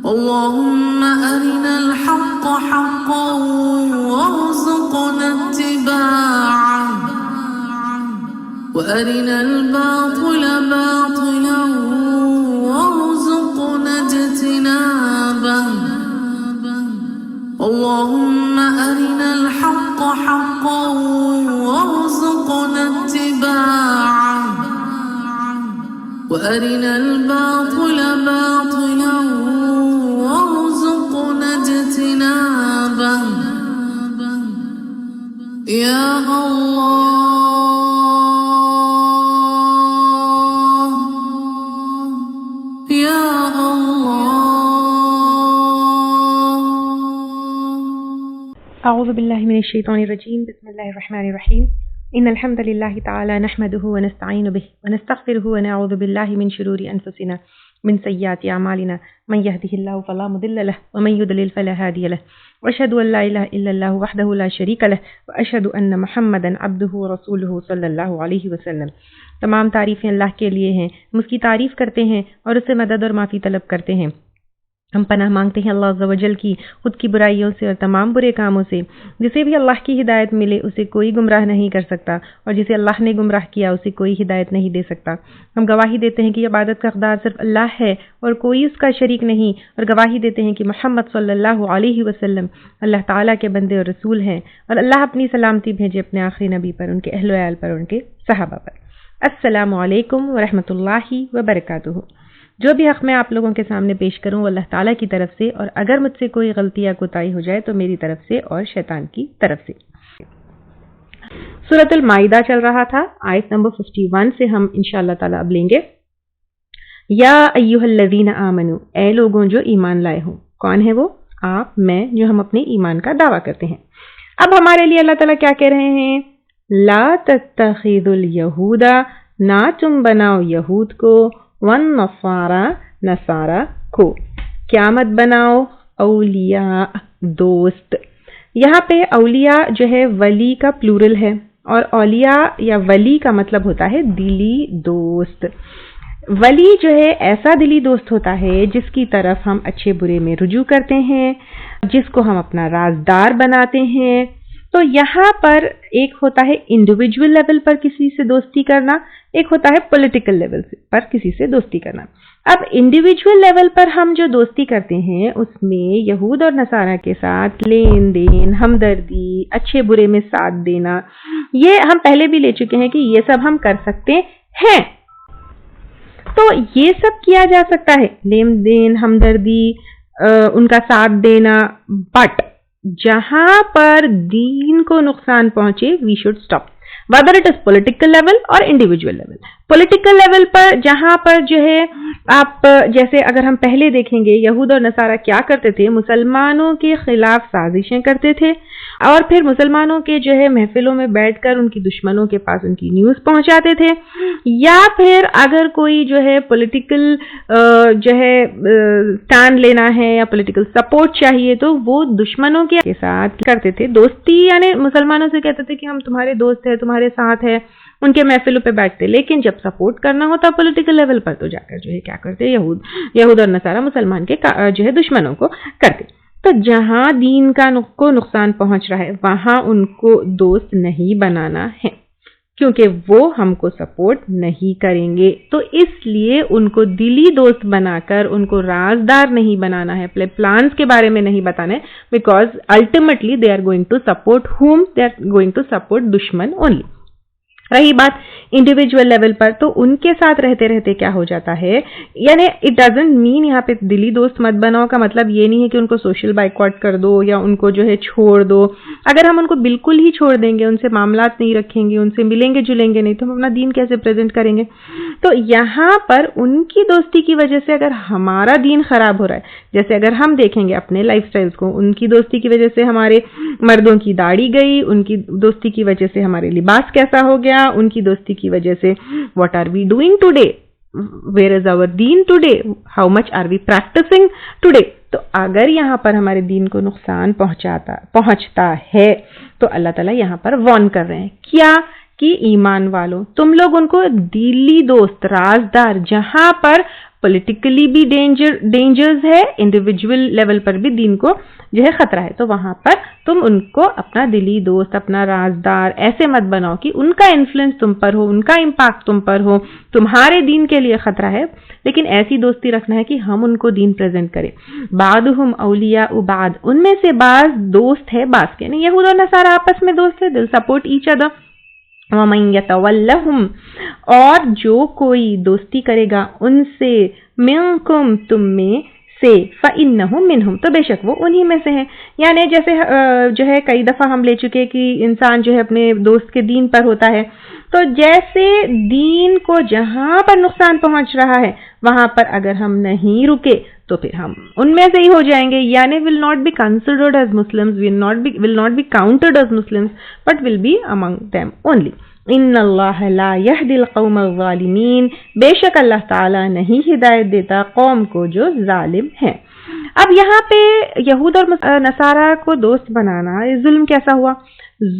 اللهم أرنا الحق حقا وارزقنا اتباعه وأرنا الباطل باطلا وارزقنا اجتنابه اللهم أرنا الحق حقا وارزقنا اتباعه وأرنا الباطل باطلا وارزقنا اجتنابه يا الله يا الله. أعوذ بالله من الشيطان الرجيم. بسم الله الرحمن الرحيم. إن الحمد لله تعالى نحمده ونستعين به ونستغفره ونعوذ بالله من شرور أنفسنا من سيئات أعمالنا من يهده الله فلا مضل له ومن يضلل فلا هادي له وأشهد أن لا إله إلا الله وحده لا شريك له وأشهد أن محمدا عبده ورسوله صلی اللہ علیہ وسلم. تمام تعریفیں اللہ کے لیے ہیں، ہم اس کی تعریف کرتے ہیں اور اس سے مدد اور معافی طلب کرتے ہیں. ہم پناہ مانگتے ہیں اللہ عز و جل کی خود کی برائیوں سے اور تمام برے کاموں سے. جسے بھی اللہ کی ہدایت ملے اسے کوئی گمراہ نہیں کر سکتا، اور جسے اللہ نے گمراہ کیا اسے کوئی ہدایت نہیں دے سکتا. ہم گواہی دیتے ہیں کہ عبادت کا حقدار صرف اللہ ہے اور کوئی اس کا شریک نہیں، اور گواہی دیتے ہیں کہ محمد صلی اللہ علیہ وسلم اللہ تعالیٰ کے بندے اور رسول ہیں، اور اللہ اپنی سلامتی بھیجے اپنے آخری نبی پر، ان کے اہل و عیال پر، ان کے صحابہ پر. السلام علیکم ورحمۃ اللہ وبرکاتہ. جو بھی حق میں آپ لوگوں کے سامنے پیش کروں وہ اللہ تعالیٰ کی طرف سے، اور اگر مجھ سے کوئی غلطی یا کوتاہی ہو جائے تو میری طرف سے اور شیطان کی طرف سے. سورۃ المائدہ چل رہا تھا، آیت نمبر 51 سے ہم انشاءاللہ تعالیٰ اب لیں گے. یا ایھا الذین آمنوا، اے لوگوں جو ایمان لائے ہوں. کون ہے وہ؟ آپ، میں، جو ہم اپنے ایمان کا دعویٰ کرتے ہیں. اب ہمارے لیے اللہ تعالیٰ کیا کہہ رہے ہیں؟ لا تتخذوا اليہود، نہ تم بناؤ یہود کو، والنصارى، نصارہ کو، کیا مت بناؤ؟ اولیاء، دوست. یہاں پہ اولیاء جو ہے ولی کا پلورل ہے، اور اولیاء یا ولی کا مطلب ہوتا ہے دلی دوست. ولی جو ہے ایسا دلی دوست ہوتا ہے جس کی طرف ہم اچھے برے میں رجوع کرتے ہیں، جس کو ہم اپنا رازدار بناتے ہیں. تو یہاں پر ایک ہوتا ہے انڈیویجول لیول پر کسی سے دوستی کرنا، ایک ہوتا ہے پولیٹیکل لیول پر کسی سے دوستی کرنا. اب انڈیویجول لیول پر ہم جو دوستی کرتے ہیں اس میں یہود اور نصارہ کے ساتھ لین دین، ہمدردی، اچھے برے میں ساتھ دینا، یہ ہم پہلے بھی لے چکے ہیں کہ یہ سب ہم کر سکتے ہیں. تو یہ سب کیا جا سکتا ہے، لین دین، ہمدردی، ان کا ساتھ دینا، بٹ جہاں پر دین کو نقصان پہنچے we should stop, whether it is political level اور individual level. پولیٹیکل لیول پر جہاں پر جو ہے آپ جیسے اگر ہم پہلے دیکھیں گے یہود اور نصارہ کیا کرتے تھے، مسلمانوں کے خلاف سازشیں کرتے تھے، اور پھر مسلمانوں کے جو ہے محفلوں میں بیٹھ کر ان کی دشمنوں کے پاس ان کی نیوز پہنچاتے تھے، یا پھر اگر کوئی جو ہے پولیٹیکل جو ہے اسٹینڈ لینا ہے یا پولیٹیکل سپورٹ چاہیے تو وہ دشمنوں کے ساتھ کرتے تھے دوستی، یعنی مسلمانوں سے کہتے تھے کہ ہم تمہارے دوست ہیں، تمہارے ساتھ ہے، ان کے محفلوں پہ بیٹھتے. لیکن جب سپورٹ کرنا ہوتا پولیٹیکل لیول پر تو جا کر جو ہے کیا کرتے، یہود اور نصارہ مسلمان کے جو ہے دشمنوں کو کرتے. تو جہاں دین کا کو نقصان پہنچ رہا ہے وہاں ان کو دوست نہیں بنانا ہے، کیونکہ وہ ہم کو سپورٹ نہیں کریں گے. تو اس لیے ان کو دلی دوست بنا کر ان کو رازدار نہیں بنانا ہے، اپنے پلانز کے بارے میں نہیں بتانا ہے، because ultimately they are going to support whom? They are going to support دشمن اونلی. رہی بات انڈیویجول لیول پر، تو ان کے ساتھ رہتے رہتے کیا ہو جاتا ہے، یعنی اٹ ڈزنٹ مین یہاں پہ دلی دوست مت بناؤ کا مطلب یہ نہیں ہے کہ ان کو سوشل بائیکاٹ کر دو یا ان کو جو ہے چھوڑ دو. اگر ہم ان کو بالکل ہی چھوڑ دیں گے، ان سے معاملات نہیں رکھیں گے، ان سے ملیں گے جلیں گے نہیں، تو ہم اپنا دین کیسے پریزنٹ کریں گے؟ تو یہاں پر ان کی دوستی کی وجہ سے اگر ہمارا دین خراب ہو رہا ہے، جیسے اگر ہم دیکھیں گے اپنے لائف سٹائلز کو، ان کی دوستی کی وجہ سے ہمارے مردوں کی داڑھی گئی، ان کی دوستی کی وجہ سے ہمارے لباس کیسا ہو گیا، ان کی دوستی کی وجہ سے what are we doing today, where is our deen today, how much are we practicing today. تو اگر یہاں پر ہمارے دین کو نقصان پہنچتا ہے تو اللہ تعالیٰ یہاں پر وارن کر رہے ہیں کیا کہ ایمان والوں تم لوگ ان کو دلی دوست رازدار جہاں پر پولیٹیکلی بھی ڈینجرز ہے, انڈیویجول لیول پر بھی دین کو جو ہے خطرہ ہے. تو وہاں پر تم ان کو اپنا دلی دوست, اپنا رازدار ایسے مت بناؤ کہ ان کا انفلوئنس تم پر ہو, ان کا امپیکٹ تم پر ہو, تمہارے دین کے لیے خطرہ ہے. لیکن ایسی دوستی رکھنا ہے کہ ہم ان کو دین پریزنٹ کریں. بعضهم اولیاء بعض, ان میں سے بعض دوست ہے بعض کے. یعنی یہود اور نصارہ آپس میں دوست ہے, they'll support each other. وَمَن يَتَوَلَّهُمْ, اور جو کوئی دوستی کرے گا ان سے, مِنکم, تم میں سے, فَإِنَّهُ مِنْهُمْ, تو بے شک وہ انہی میں سے ہیں. یعنی جیسے جو ہے کئی دفعہ ہم لے چکے کہ انسان جو ہے اپنے دوست کے دین پر ہوتا ہے, تو جیسے دین کو جہاں پر نقصان پہنچ رہا ہے وہاں پر اگر ہم نہیں رکے تو پھر ہم ان میں سے ہی ہو جائیں گے. یعنی will not be considered as Muslims, will not be counted as Muslims, but will be among them only. ان اللہ لا یہدی القوم الظالمین, بے شک اللہ تعالی نہیں ہدایت دیتا قوم کو جو ظالم ہیں. اب یہاں پہ یہود اور نصارہ کو دوست بنانا, یہ ظلم کیسا ہوا؟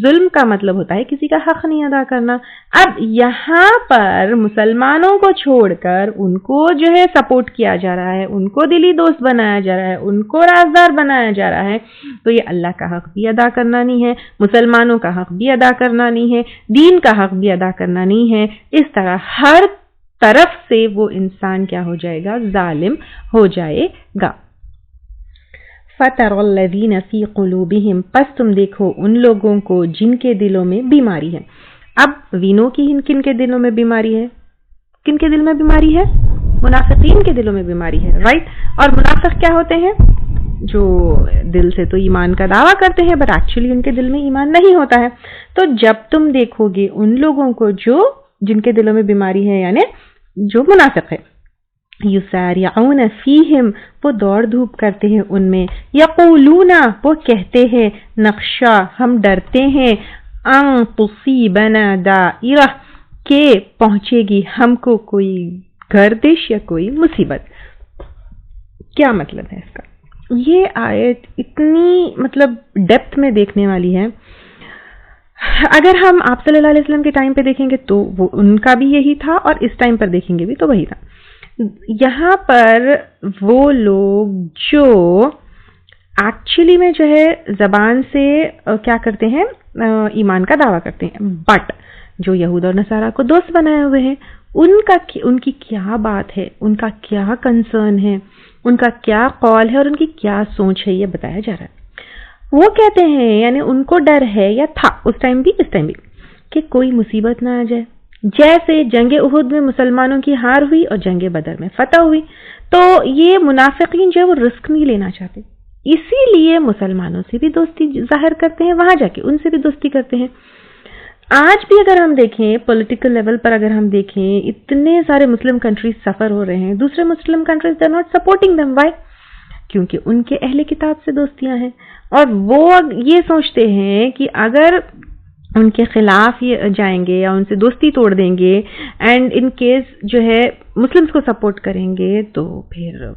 ظلم کا مطلب ہوتا ہے کسی کا حق نہیں ادا کرنا. اب یہاں پر مسلمانوں کو چھوڑ کر ان کو جو ہے سپورٹ کیا جا رہا ہے, ان کو دلی دوست بنایا جا رہا ہے, ان کو رازدار بنایا جا رہا ہے, تو یہ اللہ کا حق بھی ادا کرنا نہیں ہے, مسلمانوں کا حق بھی ادا کرنا نہیں ہے, دین کا حق بھی ادا کرنا نہیں ہے. اس طرح ہر طرف سے وہ انسان کیا ہو جائے گا؟ ظالم ہو جائے گا. فَتَرَى الَّذِينَ فِي قُلُوبِهِمْ, پس تم دیکھو ان لوگوں کو جن کے دلوں میں بیماری ہے. اب وینو کی کن کے دلوں میں بیماری ہے؟ کن کے دل میں بیماری ہے؟ منافقین کے دلوں میں بیماری ہے, رائٹ. اور منافق کیا ہوتے ہیں؟ جو دل سے تو ایمان کا دعویٰ کرتے ہیں بٹ ایکچولی ان کے دل میں ایمان نہیں ہوتا ہے. تو جب تم دیکھو گے ان لوگوں کو جو جن کے دلوں میں بیماری ہے, یعنی جو منافق ہے, یسارعون فیہم, وہ دوڑ دھوپ کرتے ہیں ان میں, یقولون, وہ کہتے ہیں, نخشا, ہم ڈرتے ہیں, ان تصیبنا دائرہ, کہ پہنچے گی ہم کو کوئی گردش یا کوئی مصیبت. کیا مطلب ہے اس کا؟ یہ آیت اتنی مطلب ڈیپتھ میں دیکھنے والی ہے. اگر ہم آپ صلی اللہ علیہ وسلم کے ٹائم پہ دیکھیں گے تو وہ ان کا بھی یہی تھا, اور اس ٹائم پر دیکھیں گے بھی تو وہی تھا. یہاں پر وہ لوگ جو ایکچولی میں جو ہے زبان سے کیا کرتے ہیں, ایمان کا دعویٰ کرتے ہیں, بٹ جو یہود اور نصارہ کو دوست بنائے ہوئے ہیں ان کی کیا بات ہے, ان کا کیا کنسرن ہے, ان کا کیا قول ہے اور ان کی کیا سوچ ہے, یہ بتایا جا رہا ہے. وہ کہتے ہیں, یعنی ان کو ڈر ہے یا تھا اس ٹائم بھی اس ٹائم بھی, کہ کوئی مصیبت نہ آ جائے. جیسے جنگ احد میں مسلمانوں کی ہار ہوئی اور جنگ بدر میں فتح ہوئی, تو یہ منافقین جو ہے وہ رسک نہیں لینا چاہتے, اسی لیے مسلمانوں سے بھی دوستی ظاہر کرتے ہیں, وہاں جا کے ان سے بھی دوستی کرتے ہیں. آج بھی اگر ہم دیکھیں پولیٹیکل لیول پر, اگر ہم دیکھیں اتنے سارے مسلم کنٹریز سفر ہو رہے ہیں, دوسرے مسلم countries they are not supporting them. Why? کیونکہ ان کے اہل کتاب سے دوستیاں ہیں, اور وہ یہ سوچتے ہیں کہ اگر ان کے خلاف یہ جائیں گے یا ان سے دوستی توڑ دیں گے, اینڈ ان کیس جو ہے مسلمس کو سپورٹ کریں گے, تو پھر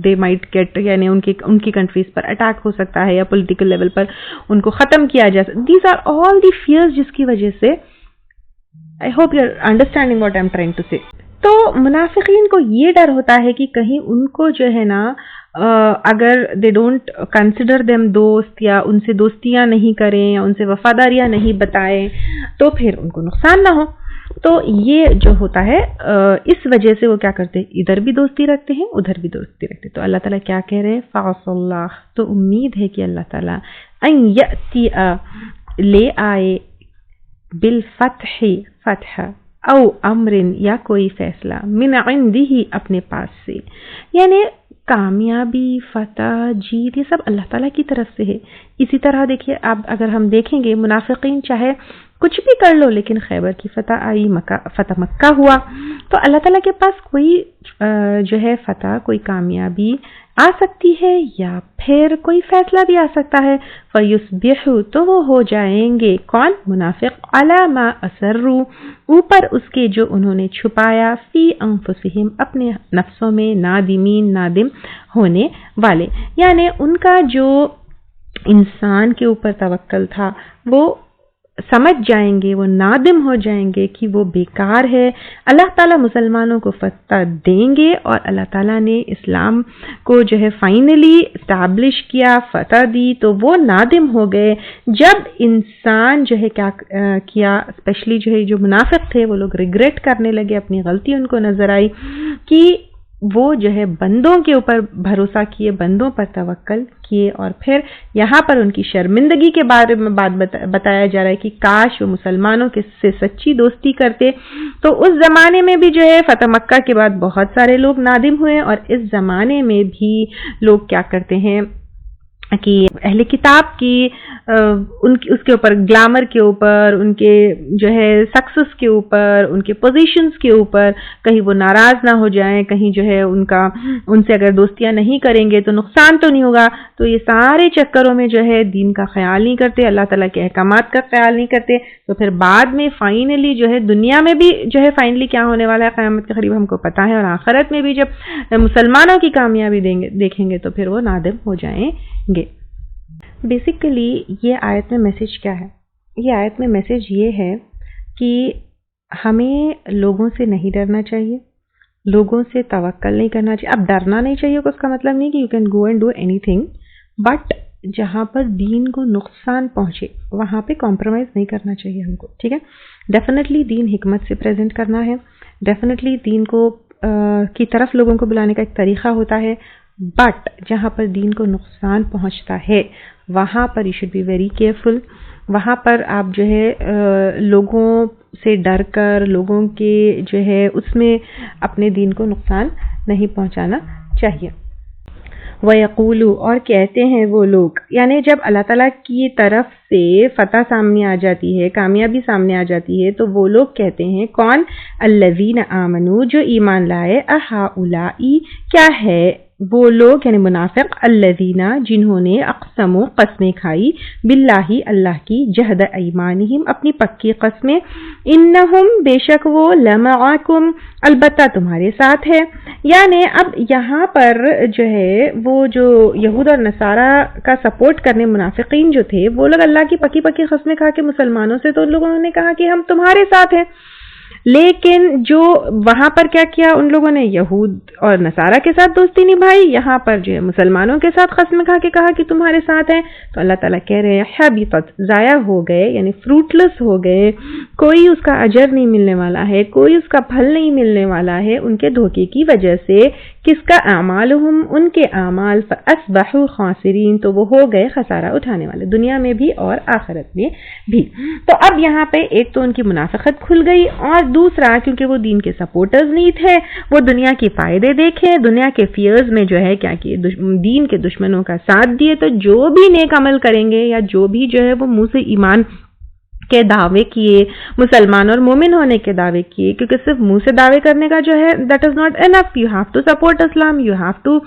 دے مائٹ گیٹ, یعنی ان کی کنٹریز پر اٹیک ہو سکتا ہے یا پولیٹیکل لیول پر ان کو ختم کیا جا سکتا. These are all the fears جس کی وجہ سے, I hope you are understanding what I am trying to say. تو منافقین کو یہ ڈر ہوتا ہے کہ کہیں ان کو جو ہے نا, اگر دے ڈونٹ کنسیڈر دیم دوست, یا ان سے دوستیاں نہیں کریں یا ان سے وفاداریاں نہیں بتائیں, تو پھر ان کو نقصان نہ ہو. تو یہ جو ہوتا ہے, اس وجہ سے وہ کیا کرتے ہیں, ادھر بھی دوستی رکھتے ہیں ادھر بھی دوستی رکھتے ہیں. تو اللہ تعالیٰ کیا کہہ رہے ہیں, فَعَصَ اللَّهِ, تو امید ہے کہ اللہ تعالیٰ ان یأتیٰ, لے آئے, بالفتح, فتح, او امر, یا کوئی فیصلہ, من عنده, اپنے پاس سے. یعنی کامیابی, فتح, جیت, یہ سب اللہ تعالیٰ کی طرف سے ہے. اسی طرح دیکھیے, اب اگر ہم دیکھیں گے منافقین چاہے کچھ بھی کر لو, لیکن خیبر کی فتح آئی, فتح مکہ ہوا, تو اللہ تعالیٰ کے پاس کوئی جو ہے فتح, کوئی کامیابی آ سکتی ہے, یا پھر کوئی فیصلہ بھی آ سکتا ہے. فَيُصْبِحُوا, تو وہ ہو جائیں گے, کون؟ منافق, عَلَى مَا أَسَرُّوا, اوپر اس کے جو انہوں نے چھپایا, فی انفسہم, اپنے نفسوں میں, نادمین, نادم ہونے والے. یعنی ان کا جو انسان کے اوپر توکل تھا وہ سمجھ جائیں گے، وہ نادم ہو جائیں گے کہ وہ بیکار ہے، اللہ تعالیٰ مسلمانوں کو فتح دیں گے، اور اللہ تعالیٰ نے اسلام کو جو ہے فائنلی اسٹیبلش کیا، فتح دی، تو وہ نادم ہو گئے۔ جب انسان جو ہے کیا کیا، اسپیشلی جو ہے جو منافق تھے وہ لوگ ریگریٹ کرنے لگے، اپنی غلطی ان کو نظر آئی کہ وہ جو ہے بندوں کے اوپر بھروسہ کیے، بندوں پر توکل کیے، اور پھر یہاں پر ان کی شرمندگی کے بارے میں بات بتایا جا رہا ہے کہ کاش وہ مسلمانوں سے سچی دوستی کرتے۔ تو اس زمانے میں بھی جو ہے فتح مکہ کے بعد بہت سارے لوگ نادم ہوئے، اور اس زمانے میں بھی لوگ کیا کرتے ہیں کہ اہل کتاب کی اس کے اوپر گلیمر کے اوپر، ان کے جو ہے سکسس کے اوپر، ان کے پوزیشنز کے اوپر، کہیں وہ ناراض نہ ہو جائیں، کہیں جو ہے ان سے اگر دوستیاں نہیں کریں گے تو نقصان تو نہیں ہوگا، تو یہ سارے چکروں میں جو ہے دین کا خیال نہیں کرتے، اللہ تعالیٰ کے احکامات کا خیال نہیں کرتے۔ تو پھر بعد میں فائنلی جو ہے دنیا میں بھی جو ہے فائنلی کیا ہونے والا ہے قیامت کے قریب ہم کو پتہ ہے، اور آخرت میں بھی جب مسلمانوں کی کامیابی دیکھیں گے تو پھر وہ نادم ہو جائیں گے۔ بیسیکلی یہ آیت میں میسج کیا ہے؟ یہ آیت میں میسج یہ ہے کہ ہمیں لوگوں سے نہیں ڈرنا چاہیے، لوگوں سے توکل نہیں کرنا چاہیے۔ اب ڈرنا نہیں چاہیے اس کا مطلب نہیں کہ you can go and do any thing, but جہاں پر دین کو نقصان پہنچے وہاں پہ کمپرومائز نہیں کرنا چاہیے ہم کو، ٹھیک ہے؟ ڈیفینیٹلی دین حکمت سے پریزنٹ کرنا ہے، ڈیفینیٹلی دین کو کی طرف لوگوں کو بلانے کا ایک طریقہ ہوتا ہے، بٹ جہاں پر دین کو نقصان پہنچتا ہے وہاں پر you should be very careful. وہاں پر آپ جو ہے لوگوں سے ڈر کر، لوگوں کے جو ہے اس میں اپنے دین کو نقصان نہیں پہنچانا چاہیے۔ وَيَقُولُ، اور کہتے ہیں وہ لوگ، یعنی جب اللہ تعالیٰ کی طرف سے فتح سامنے آ جاتی ہے، کامیابی سامنے آ جاتی ہے، تو وہ لوگ کہتے ہیں، کون؟ الذین آمنوا، جو ایمان لائے، اہؤلاء، کیا ہے وہ لوگ، یعنی منافق، الذین، جنہوں نے اقسموا، قسمیں کھائی، باللہ، اللہ کی، جہد ایمانہم، اپنی پکی قسمیں، انہم، بے شک وہ، لمعکم، البتہ تمہارے ساتھ ہے۔ یعنی اب یہاں پر جو ہے وہ جو یہود اور نصارہ کا سپورٹ کرنے منافقین جو تھے، وہ لوگ اللہ کی پکی پکی قسمیں کھا کے مسلمانوں سے، تو ان لوگوں نے کہا کہ ہم تمہارے ساتھ ہیں، لیکن جو وہاں پر کیا کیا ان لوگوں نے، یہود اور نصارہ کے ساتھ دوستی نبھائی، یہاں پر جو ہے مسلمانوں کے ساتھ قسم کھا کے کہا کہ تمہارے ساتھ ہیں، تو اللہ تعالیٰ کہہ رہے ہیں حبطت، ضائع ہو گئے، یعنی فروٹلس ہو گئے، کوئی اس کا اجر نہیں ملنے والا ہے، کوئی اس کا پھل نہیں ملنے والا ہے ان کے دھوکے کی وجہ سے۔ کس کا؟ اعمالہم، ان کے اعمال، فاصبحوا خاسرین، تو وہ ہو گئے خسارہ اٹھانے والے، دنیا میں بھی اور آخرت میں بھی۔ تو اب یہاں پہ ایک تو ان کی منافقت کھل گئی، اور دوسرا کیونکہ وہ دین کے سپورٹرز نہیں تھے، وہ دنیا کے فائدے دیکھیں، دنیا کے فیئرز میں جو ہے کیا کیے، دین کے دشمنوں کا ساتھ دیے، تو جو بھی نیک عمل کریں گے یا جو بھی جو ہے وہ منہ سے ایمان کے دعوے کیے، مسلمان اور مومن ہونے کے دعوے کیے، کیونکہ صرف منہ سے دعوے کرنے کا جو ہے that is not enough, you have to support اسلام، you have to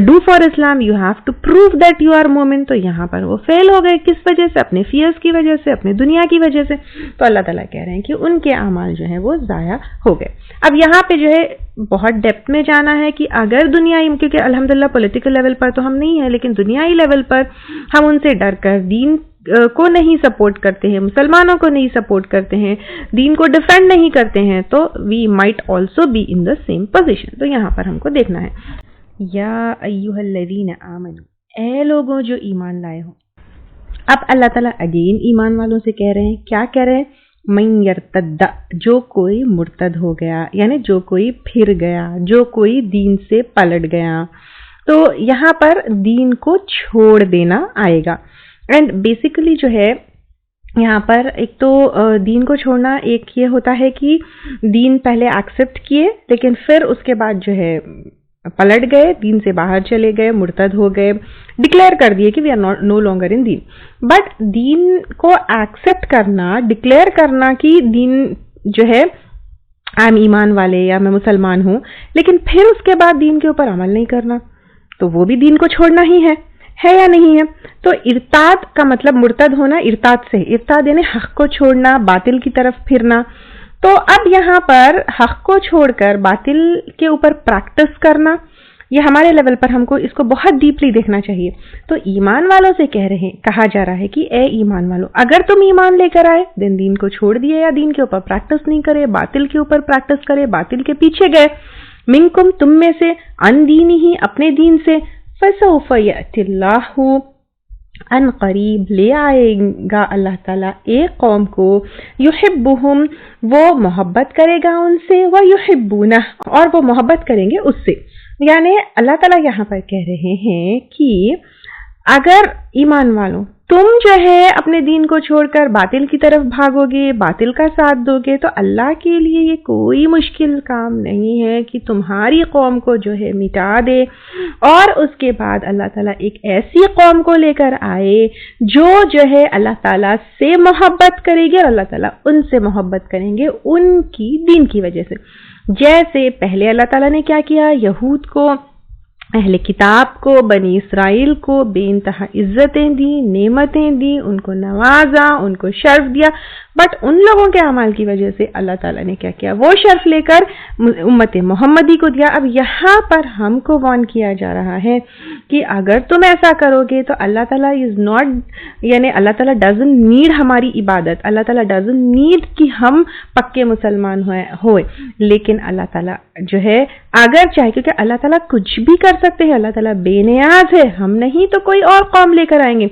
do for اسلام، you have to prove that you are مومن۔ تو یہاں پر وہ فیل ہو گئے، کس وجہ سے؟ اپنے فیئرز کی وجہ سے، اپنے دنیا کی وجہ سے۔ تو اللہ تعالیٰ کہہ رہے ہیں کہ ان کے اعمال جو ہیں وہ ضائع ہو گئے۔ اب یہاں پہ جو ہے بہت ڈیپتھ میں جانا ہے کہ اگر دنیائی، کیونکہ الحمدللہ پولیٹیکل لیول پر تو ہم نہیں ہیں، لیکن دنیائی لیول پر ہم ان سے ڈر کر دین کو نہیں سپورٹ کرتے ہیں، مسلمانوں کو نہیں سپورٹ کرتے ہیں، دین کو ڈیفینڈ نہیں کرتے ہیں، تو we might also be in the same position. تو یہاں پر ہم کو دیکھنا ہے، یا ایھا الذین آمنوا، اے لوگوں جو ایمان لائے ہو۔ اب اللہ تعالیٰ اگین ایمان والوں سے کہہ رہے ہیں، کیا کہہ رہے ہیں؟ من یرتد، جو کوئی مرتد ہو گیا، یعنی جو کوئی پھر گیا، جو کوئی دین سے پلٹ گیا، تو یہاں پر دین کو چھوڑ دینا آئے گا۔ اینڈ بیسیکلی جو ہے یہاں پر ایک تو دین کو چھوڑنا ایک یہ ہوتا ہے کہ دین پہلے ایکسیپٹ کیے، لیکن پھر اس کے بعد جو ہے پلٹ گئے، دین سے باہر چلے گئے، مرتد ہو گئے، ڈکلیئر کر دیے کہ we are no longer in دین۔ بٹ دین کو ایکسیپٹ کرنا، ڈکلیئر کرنا کہ دین جو ہے I'm ایمان والے یا میں مسلمان ہوں، لیکن پھر اس کے بعد دین کے اوپر عمل نہیں کرنا، تو وہ بھی دین کو چھوڑنا ہی ہے یا نہیں ہے؟ تو ارتاد کا مطلب مرتد ہونا، ارتاد سے، ارتاد یعنی حق کو چھوڑنا، باطل کی طرف پھرنا۔ تو اب یہاں پر حق کو چھوڑ کر باطل کے اوپر پریکٹس کرنا، یہ ہمارے لیول پر ہم کو اس کو بہت ڈیپلی دیکھنا چاہیے. تو ایمان والوں سے کہا جا رہا ہے کہ اے ایمان والوں، اگر تم ایمان لے کر آئے، دین کو چھوڑ دیے یا دین کے اوپر پریکٹس نہیں کرے، باطل کے اوپر پریکٹس کرے، باطل کے پیچھے گئے، منکم تم میں سے، ان دینی ہی اپنے دین سے، فسوف یأتی اللہ ان قریب لے آئے گا اللہ تعالیٰ ایک قوم کو، یحبہم وہ محبت کرے گا ان سے، ویحبونہ اور وہ محبت کریں گے اس سے. یعنی اللہ تعالیٰ یہاں پر کہہ رہے ہیں کہ اگر ایمان والوں تم جو ہے اپنے دین کو چھوڑ کر باطل کی طرف بھاگو گے، باطل کا ساتھ دو گے، تو اللہ کے لیے یہ کوئی مشکل کام نہیں ہے کہ تمہاری قوم کو جو ہے مٹا دے، اور اس کے بعد اللہ تعالیٰ ایک ایسی قوم کو لے کر آئے جو ہے اللہ تعالیٰ سے محبت کرے گی، اور اللہ تعالیٰ ان سے محبت کریں گے ان کی دین کی وجہ سے. جیسے پہلے اللہ تعالیٰ نے کیا کیا، یہود کو، اہل کتاب کو، بنی اسرائیل کو بے انتہا عزتیں دی، نعمتیں دی، ان کو نوازا، ان کو شرف دیا، بٹ ان لوگوں کے اعمال کی وجہ سے اللہ تعالیٰ نے کیا کیا، وہ شرف لے کر امت محمدی کو دیا. اب یہاں پر ہم کو وارن کیا جا رہا ہے کہ اگر تم ایسا کرو گے تو اللہ تعالیٰ از ناٹ، یعنی اللہ تعالیٰ ڈزنٹ نیڈ ہماری عبادت، اللہ تعالیٰ ڈزنٹ نیڈ کہ ہم پکے مسلمان ہوئے، لیکن اللہ تعالیٰ جو ہے اگر چاہے، کیونکہ اللہ تعالیٰ کچھ بھی کر سکتے ہیں، اللہ تعالیٰ بے نیاز ہے، ہم نہیں تو کوئی اور قوم لے کر آئیں گے.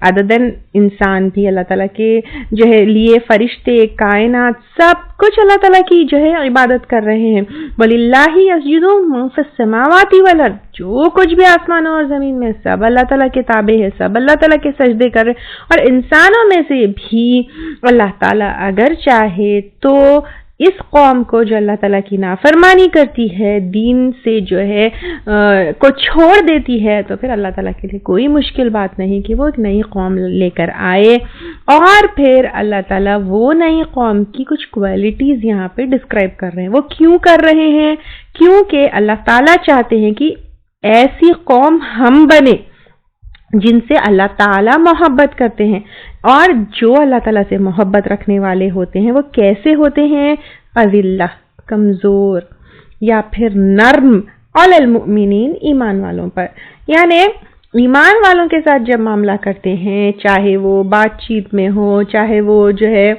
ادر دین انسان بھی اللہ تعالیٰ کے جو ہے لیے، فرشتے، کائنات، سب کچھ اللہ تعالیٰ کی جو ہے عبادت کر رہے ہیں. وَلِلَّهِ يَسْجُدُ مَن فِي السَّمَاوَاتِ وَالْأَرْضِ، جو کچھ بھی آسمانوں اور زمین میں سب اللہ تعالیٰ کے تابع ہے، سب اللہ تعالیٰ کے سجدے کر رہے. اور انسانوں میں سے بھی اللہ تعالیٰ اگر چاہے تو اس قوم کو جو اللہ تعالیٰ کی نافرمانی کرتی ہے، دین سے جو ہے کو چھوڑ دیتی ہے، تو پھر اللہ تعالیٰ کے لیے کوئی مشکل بات نہیں کہ وہ ایک نئی قوم لے کر آئے. اور پھر اللہ تعالیٰ وہ نئی قوم کی کچھ کوالٹیز یہاں پہ ڈسکرائب کر رہے ہیں. وہ کیوں کر رہے ہیں؟ کیونکہ اللہ تعالیٰ چاہتے ہیں کہ ایسی قوم ہم بنے جن سے اللہ تعالیٰ محبت کرتے ہیں. اور جو اللہ تعالیٰ سے محبت رکھنے والے ہوتے ہیں وہ کیسے ہوتے ہیں؟ اذلہ، کمزور، یا پھر نرم، علی المؤمنین، ایمان والوں پر. یعنی ایمان والوں کے ساتھ جب معاملہ کرتے ہیں، چاہے وہ بات چیت میں ہو، چاہے وہ جو ہے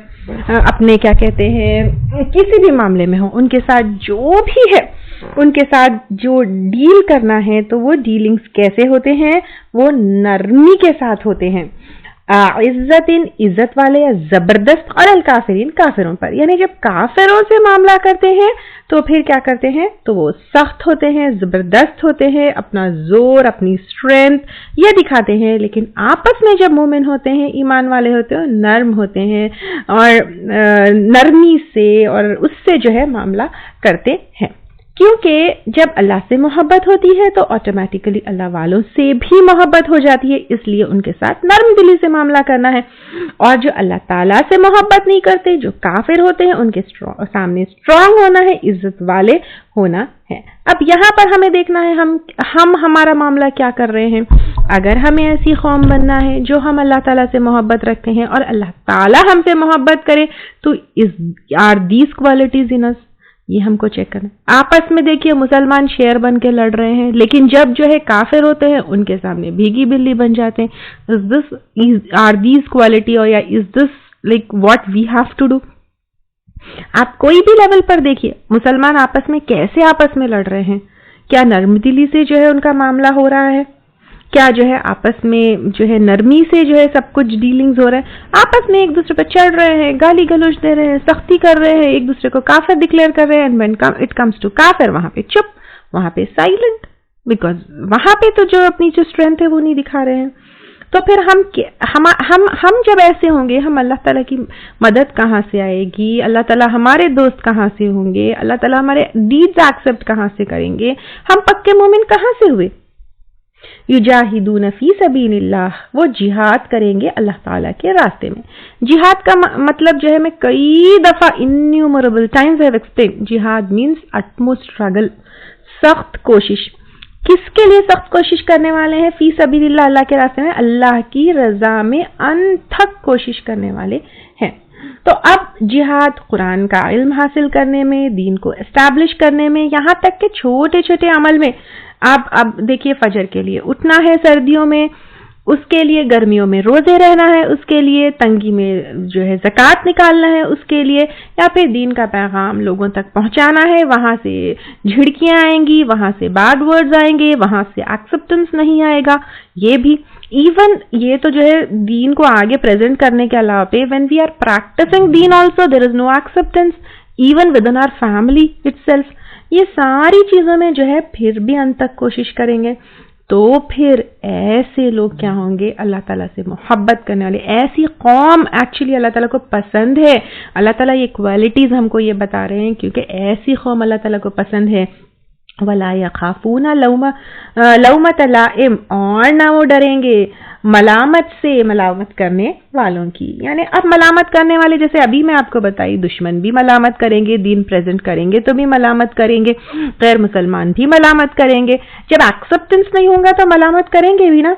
اپنے کیا کہتے ہیں کسی بھی معاملے میں ہو، ان کے ساتھ جو بھی ہے، ان کے ساتھ جو ڈیل کرنا ہے، تو وہ ڈیلنگز کیسے ہوتے ہیں؟ وہ نرمی کے ساتھ ہوتے ہیں. عزت والے، زبردست، اور الکافرین، کافروں پر. یعنی جب کافروں سے معاملہ کرتے ہیں تو پھر کیا کرتے ہیں؟ تو وہ سخت ہوتے ہیں، زبردست ہوتے ہیں، اپنا زور، اپنی اسٹرینتھ یہ دکھاتے ہیں. لیکن آپس میں جب مومن ہوتے ہیں، ایمان والے ہوتے ہیں، نرم ہوتے ہیں اور نرمی سے اور اس سے جو ہے معاملہ کرتے ہیں. کیونکہ جب اللہ سے محبت ہوتی ہے تو آٹومیٹیکلی اللہ والوں سے بھی محبت ہو جاتی ہے، اس لیے ان کے ساتھ نرم دلی سے معاملہ کرنا ہے. اور جو اللہ تعالیٰ سے محبت نہیں کرتے، جو کافر ہوتے ہیں، ان کے سامنے اسٹرانگ ہونا ہے، عزت والے ہونا ہے. اب یہاں پر ہمیں دیکھنا ہے ہم ہمارا معاملہ کیا کر رہے ہیں. اگر ہمیں ایسی قوم بننا ہے جو ہم اللہ تعالیٰ سے محبت رکھتے ہیں اور اللہ تعالیٰ ہم سے محبت کرے، تو آر دیز کوالٹیز ان اس، یہ ہم کو چیک کرنا. آپس میں دیکھیے مسلمان شیر بن کے لڑ رہے ہیں، لیکن جب جو ہے کافر ہوتے ہیں ان کے سامنے بھیگی بلی بن جاتے ہیں. آر دیز کوالٹی اور یا is this like what we have to do. آپ کوئی بھی لیول پر دیکھیے مسلمان آپس میں کیسے آپس میں لڑ رہے ہیں. کیا نرم دلی سے جو ہے ان کا معاملہ ہو رہا ہے؟ کیا جو ہے آپس میں جو ہے نرمی سے جو ہے سب کچھ ڈیلنگز ہو رہا ہے؟ آپس میں ایک دوسرے پہ چڑھ رہے ہیں، گالی گلوچ دے رہے ہیں، سختی کر رہے ہیں، ایک دوسرے کو کافر ڈکلیئر کر رہے ہیں. And when it comes to کافر، وہاں پہ چپ، وہاں پہ سائلنٹ، بیکاز وہاں پہ تو جو اپنی جو اسٹرینتھ ہے وہ نہیں دکھا رہے ہیں. تو پھر ہم جب ایسے ہوں گے، ہم اللہ تعالیٰ کی مدد کہاں سے آئے گی؟ اللہ تعالیٰ ہمارے دوست کہاں سے ہوں گے؟ اللہ تعالیٰ ہمارے ڈیڈز ایکسیپٹ کہاں سے کریں گے؟ ہم پکے مومن کہاں سے ہوئے؟ یجاہدون فی سبیل اللہ، وہ جہاد کریں گے اللہ تعالیٰ کے راستے میں. جہاد کا مطلب جو ہے میں کئی دفعہ انیومریبل ٹائمز ہیو ایکسپلینڈ، جہاد مینس utmost struggle، سخت کوشش. کس کے لیے سخت کوشش کرنے والے ہیں؟ فی سبیل اللہ، اللہ کے راستے میں، اللہ کی رضا میں انتھک کوشش کرنے والے ہیں. تو اب جہاد قرآن کا علم حاصل کرنے میں، دین کو اسٹیبلش کرنے میں، یہاں تک کہ چھوٹے چھوٹے عمل میں، آپ اب دیکھیے فجر کے لیے اٹھنا ہے سردیوں میں، اس کے لیے گرمیوں میں روزے رہنا ہے، اس کے لیے تنگی میں جو ہے زکوٰۃ نکالنا ہے اس کے لیے، یا پھر دین کا پیغام لوگوں تک پہنچانا ہے، وہاں سے جھڑکیاں آئیں گی، وہاں سے بیڈ ورڈز آئیں گے، وہاں سے ایکسیپٹنس نہیں آئے گا، یہ بھی ایون یہ تو جو ہے دین کو آگے پریزنٹ کرنے کے علاوہ پہ when we are practicing then also there is no acceptance even within our family itself. یہ ساری چیزوں میں جو ہے پھر بھی انت تک کوشش کریں گے تو پھر ایسے لوگ کیا ہوں گے، اللہ تعالیٰ سے محبت کرنے والے، ایسی قوم ایکچولی اللہ تعالیٰ کو پسند ہے. اللہ تعالیٰ یہ کوالٹیز ہم کو یہ بتا رہے ہیں کیونکہ ایسی قوم اللہ تعالیٰ کو پسند ہے. وَلَا يَخَافُونَ لَوْمَةَ لَائِمٍ، اور نہ وہ ڈریں گے ملامت سے، ملامت کرنے والوں کی. یعنی اب ملامت کرنے والے جیسے ابھی میں آپ کو بتائی، دشمن بھی ملامت کریں گے، دین پریزنٹ کریں گے تو بھی ملامت کریں گے، غیر مسلمان بھی ملامت کریں گے. جب ایکسیپٹنس نہیں ہوگا تو ملامت کریں گے بھی نا.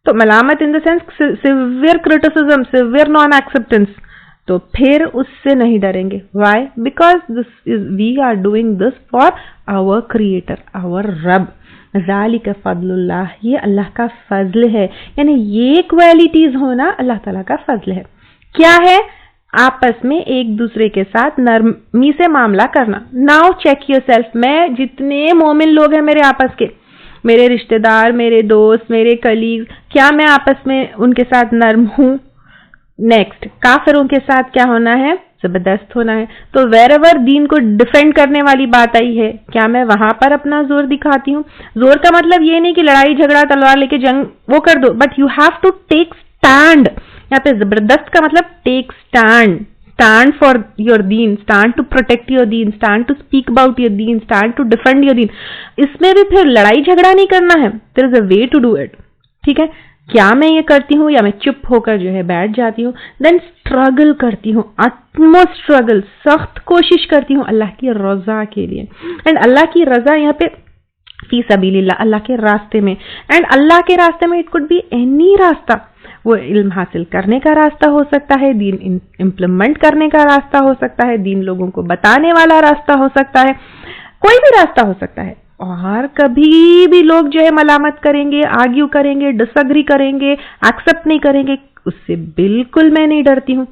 تو ملامت in the sense severe criticism, severe non acceptance, تو پھر اس سے نہیں ڈریں گے. Why? Because we are doing this for our creator, our رب. ذالک فضل اللہ، یہ اللہ کا فضل ہے. یعنی یہ کوالٹیز ہونا اللہ تعالیٰ کا فضل ہے. کیا ہے؟ آپس میں ایک دوسرے کے ساتھ نرمی سے معاملہ کرنا. Now check your self. میں جتنے مومن لوگ ہیں میرے آپس کے، میرے رشتہ دار، میرے دوست، میرے کلیگ، کیا میں آپس میں ان کے ساتھ نرم ہوں؟ نیکسٹ، کافروں کے ساتھ کیا ہونا ہے؟ زبردست ہونا ہے. تو ویر ایور دین کو ڈیفینڈ کرنے والی بات آئی ہے، کیا میں وہاں پر اپنا زور دکھاتی ہوں؟ زور کا مطلب یہ نہیں کہ لڑائی جھگڑا تلوار لے کے جنگ وہ کر دو، but you have to take stand. یہاں پہ زبردست کا مطلب take stand, stand for your دین، اسٹینڈ ٹو پروٹیکٹ یور دین، stand to speak about your دین، اسٹینڈ ٹو ڈیفینڈ یور دین. اس میں بھی پھر لڑائی جھگڑا نہیں کرنا ہے. There is a way to do it. ٹھیک ہے؟ کیا میں یہ کرتی ہوں یا میں چپ ہو کر جو ہے بیٹھ جاتی ہوں؟ دین اسٹرگل کرتی ہوں، اٹموسٹ اسٹرگل، سخت کوشش کرتی ہوں اللہ کی رضا کے لیے. اینڈ اللہ کی رضا یہاں پہ فی سبیل اللہ، اللہ کے راستے میں. اینڈ اللہ کے راستے میں اٹ کوڈ بی اینی راستہ. وہ علم حاصل کرنے کا راستہ ہو سکتا ہے، دین امپلیمنٹ کرنے کا راستہ ہو سکتا ہے، دین لوگوں کو بتانے والا راستہ ہو سکتا ہے، کوئی بھی راستہ ہو سکتا ہے. اور کبھی بھی لوگ جو ہے ملامت کریں گے، آرگیو کریں گے، ڈس ایگری کریں گے، ایکسپٹ نہیں کریں گے، اس سے بالکل میں نہیں ڈرتی ہوں.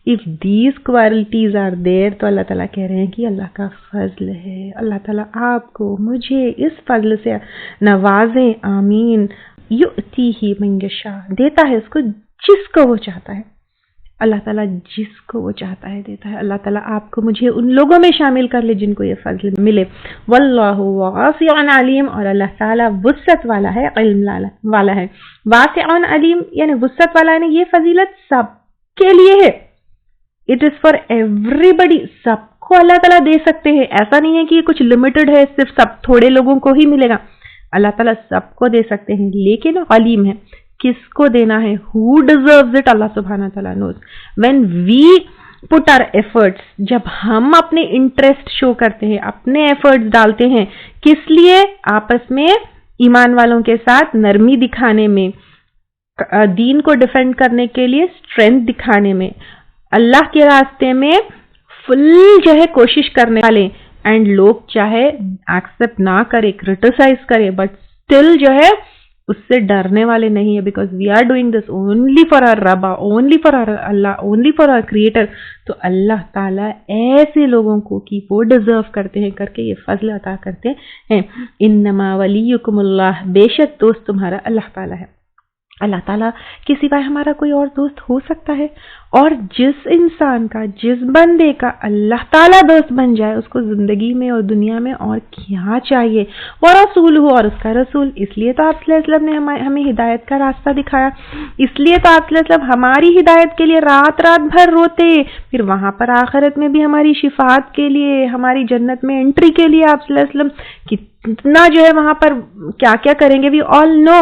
If these qualities are there, تو اللہ تعالیٰ کہہ رہے ہیں کہ اللہ کا فضل ہے. اللہ تعالیٰ آپ کو، مجھے اس فضل سے نوازیں. آمین. یؤتیہ من یشاء، دیتا ہے اس کو جس کو وہ چاہتا ہے. اللہ تعالیٰ جس کو وہ چاہتا ہے دیتا ہے. اللہ تعالیٰ آپ کو، مجھے ان لوگوں میں شامل کر لے جن کو یہ فضل ملے. واللہ واسع علیم، اور اللہ تعالیٰ وسعت والا ہے، علم والا ہے. واسع علیم یعنی وسعت والا ہے، یہ فضیلت سب کے لیے ہے. اٹ از فار ایوری بڈی، سب کو اللہ تعالیٰ دے سکتے ہیں. ایسا نہیں ہے کہ یہ کچھ لمیٹڈ ہے، صرف سب تھوڑے لوگوں کو ہی ملے گا. اللہ تعالیٰ سب کو دے سکتے ہیں، لیکن علیم ہے کس کو دینا ہے. who deserves it، اللہ سبحانہ تعالیٰ knows. when we put our efforts، جب ہم اپنے انٹرسٹ شو کرتے ہیں، اپنے ایفرٹس ڈالتے ہیں، کس لیے؟ آپس میں ایمان والوں کے ساتھ نرمی دکھانے میں، دین کو ڈیفینڈ کرنے کے لیے اسٹرینتھ دکھانے میں، اللہ کے راستے میں فل جو ہے کوشش کرنے والے. اینڈ لوگ چاہے ایکسپٹ نہ کرے، کرٹیسائز کرے، بٹ اسٹل جو ہے اس سے ڈرنے والے نہیں ہے. Because we are doing this only for our رب، اونلی فار آور اللہ، اونلی فار آور کریٹر. تو اللہ تعالیٰ ایسے لوگوں کو کہ وہ ڈیزرو کرتے ہیں کر کے یہ فضل عطا کرتے ہیں. انما ولیکم اللہ، بے شک دوست تمہارا اللہ تعالیٰ ہے. اللہ تعالیٰ کے سوائے ہمارا کوئی اور دوست ہو سکتا ہے؟ اور جس انسان کا، جس بندے کا اللہ تعالیٰ دوست بن جائے، اس کو زندگی میں اور دنیا میں اور کیا چاہیے. اور رسول ہو، اور اس کا رسول. اس لیے تو آپ صلی اللہ علیہ وسلم نے ہمیں ہدایت کا راستہ دکھایا. اس لیے تو آپ صلی اللہ علیہ وسلم ہماری ہدایت کے لیے رات رات بھر روتے، پھر وہاں پر آخرت میں بھی ہماری شفاعت کے لیے، ہماری جنت میں انٹری کے لیے آپ صلی اللہ علیہ وسلم کتنا جو ہے وہاں پر کیا کیا کریں گے. وی آل نو.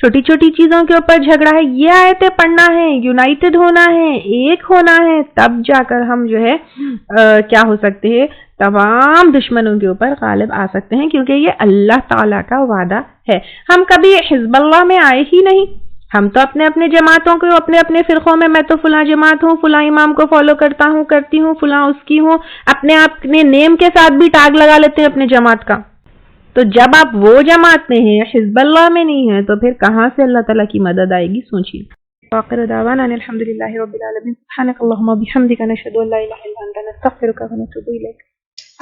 چھوٹی چھوٹی چیزوں کے اوپر جھگڑا ہے، یہ آیتیں پڑھنا ہے، یونائٹڈ ہونا ہے، ایک ہونا ہے، تب جا کر ہم جو ہے کیا ہو سکتے ہیں، تمام دشمنوں کے اوپر غالب آ سکتے ہیں، کیونکہ یہ اللہ تعالیٰ کا وعدہ ہے۔ ہم کبھی حزب اللہ میں آئے ہی نہیں، ہم تو اپنے اپنے جماعتوں کو، اپنے اپنے فرقوں میں تو فلاں جماعت ہوں، فلاں امام کو فالو کرتی ہوں، فلاں اس کی ہوں، اپنے نیم کے ساتھ بھی ٹیگ لگا لیتے ہیں اپنے جماعت کا۔ تو جب آپ وہ جماعت میں ہیں، حزب اللہ میں نہیں ہیں، تو پھر کہاں سے اللہ تعالیٰ کی مدد آئے گی؟ سوچیے۔ آخر دعوانا ان الحمدللہ رب العالمین، سبحانک اللہم وبحمدک، نشہد ان لا الہ الا انت، نستغفرک ونتوب الیک۔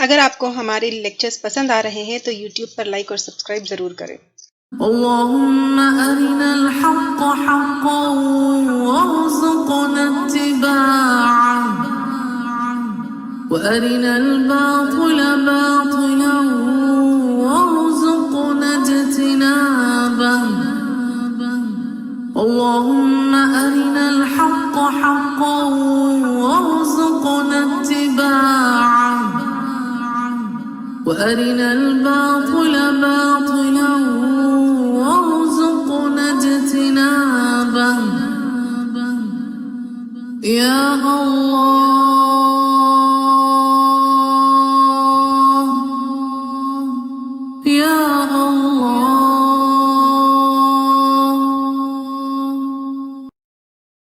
اگر آپ کو ہمارے لیکچرز پسند آ رہے ہیں تو یوٹیوب پر لائک اور سبسکرائب ضرور کریں۔ اللهم أرنا الحق حقا وارزقنا اتباعه وأرنا الباطل باطلا وارزقنا اجتنابه اللهم أرنا الحق حقا وارزقنا اتباعه وأرنا الباطل باطلا وارزقنا اجتنابه يا الله